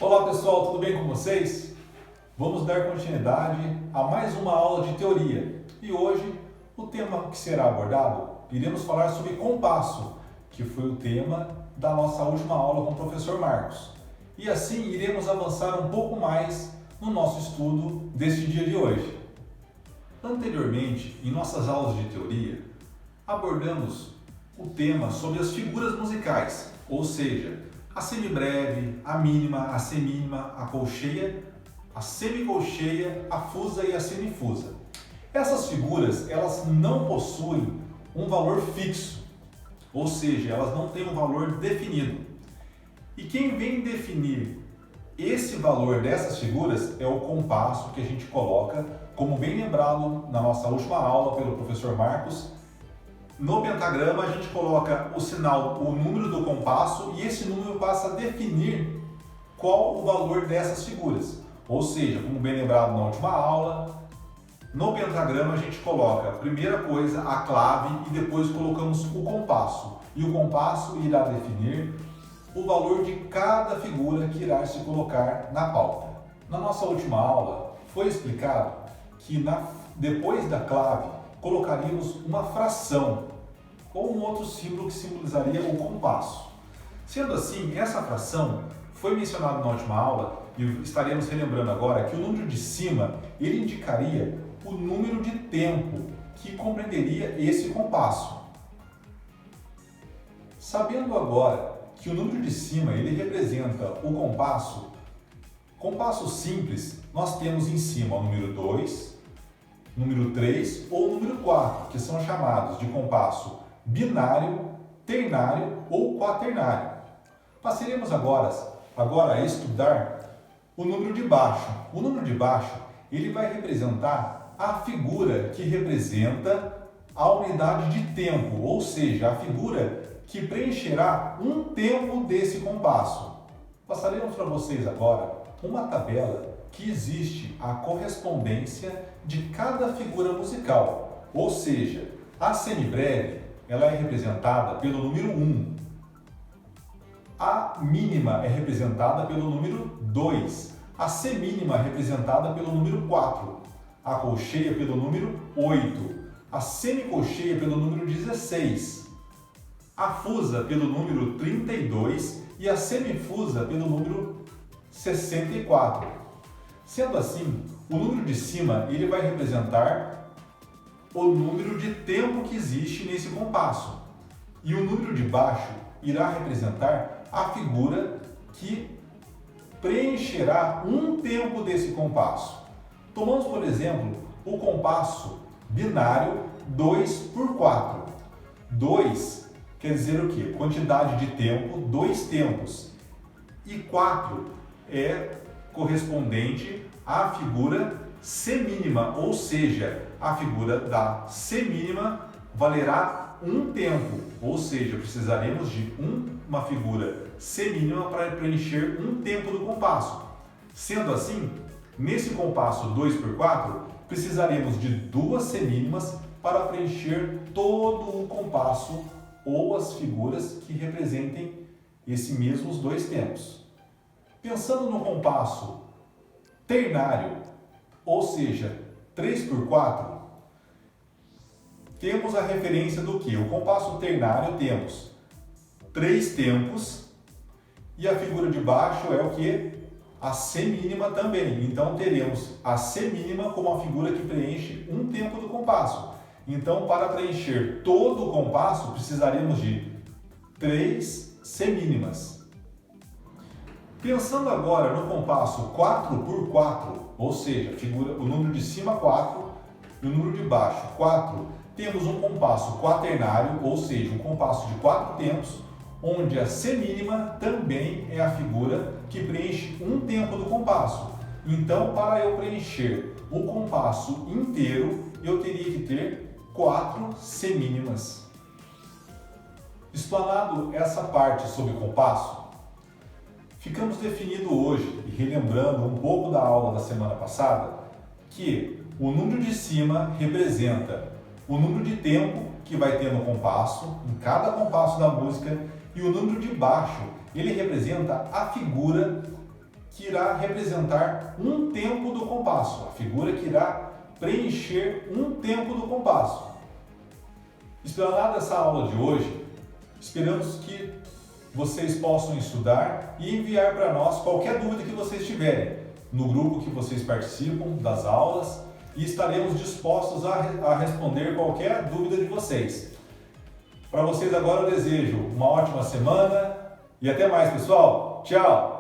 Olá pessoal, tudo bem com vocês? Vamos dar continuidade a mais uma aula de teoria e hoje o tema que será abordado, iremos falar sobre compasso, que foi o tema da nossa última aula com o professor Marcos. E assim iremos avançar um pouco mais no nosso estudo deste dia de hoje. Anteriormente, em nossas aulas de teoria, abordamos o tema sobre as figuras musicais, ou seja, a semibreve, a mínima, a semínima, a colcheia, a semicolcheia, a fusa e a semifusa. Essas figuras, elas não possuem um valor fixo, ou seja, elas não têm um valor definido. E quem vem definir esse valor dessas figuras é o compasso que a gente coloca, como bem lembrado na nossa última aula pelo professor Marcos. No pentagrama a gente coloca o sinal, o número do compasso, e esse número passa a definir qual o valor dessas figuras. Ou seja, como bem lembrado na última aula, no pentagrama a gente coloca, primeira coisa, a clave e depois colocamos o compasso. E o compasso irá definir o valor de cada figura que irá se colocar na pauta. Na nossa última aula foi explicado que depois da clave colocaríamos uma fração ou um outro símbolo que simbolizaria o compasso. Sendo assim, essa fração foi mencionada na última aula e estaremos relembrando agora que o número de cima ele indicaria o número de tempo que compreenderia esse compasso. Sabendo agora que o número de cima ele representa o compasso simples, nós temos em cima o número 2, número 3 ou número 4, que são chamados de compasso binário, ternário ou quaternário. Passaremos agora a estudar o número de baixo. O número de baixo ele vai representar a figura que representa a unidade de tempo, ou seja, a figura que preencherá um tempo desse compasso. Passaremos para vocês agora uma tabela que existe a correspondência de cada figura musical, ou seja, a semibreve ela é representada pelo número 1, a mínima é representada pelo número 2, a semínima é representada pelo número 4, a colcheia pelo número 8, a semicolcheia pelo número 16, a fusa pelo número 32 e a semifusa pelo número 64. Sendo assim, o número de cima ele vai representar o número de tempo que existe nesse compasso e o número de baixo irá representar a figura que preencherá um tempo desse compasso. Tomamos, por exemplo, o compasso binário 2 por 4. 2 quer dizer o quê? Quantidade de tempo, 2 tempos. E 4 é correspondente à figura semínima, ou seja, a figura da semínima valerá um tempo, ou seja, precisaremos de uma figura semínima para preencher um tempo do compasso. Sendo assim, nesse compasso 2 por 4, precisaremos de 2 semínimas para preencher todo o compasso ou as figuras que representem esses mesmos 2 tempos. Pensando no compasso ternário, ou seja, 3 por 4, temos a referência do que? O compasso ternário temos 3 tempos e a figura de baixo é o que? A semínima também. Então teremos a semínima como a figura que preenche um tempo do compasso. Então, para preencher todo o compasso, precisaremos de 3 semínimas. Pensando agora no compasso 4 por 4, ou seja, o número de cima 4 e o número de baixo 4, temos um compasso quaternário, ou seja, um compasso de 4 tempos, onde a semínima também é a figura que preenche um tempo do compasso. Então, para eu preencher o compasso inteiro, eu teria que ter 4 semínimas. Explanado essa parte sobre compasso, ficamos definindo hoje e relembrando um pouco da aula da semana passada que o número de cima representa o número de tempo que vai ter no compasso, em cada compasso da música, e o número de baixo, ele representa a figura que irá representar um tempo do compasso, a figura que irá preencher um tempo do compasso. Explanada essa aula de hoje, esperamos que vocês possam estudar e enviar para nós qualquer dúvida que vocês tiverem no grupo que vocês participam das aulas e estaremos dispostos a responder qualquer dúvida de vocês. Para vocês agora eu desejo uma ótima semana e até mais, pessoal. Tchau!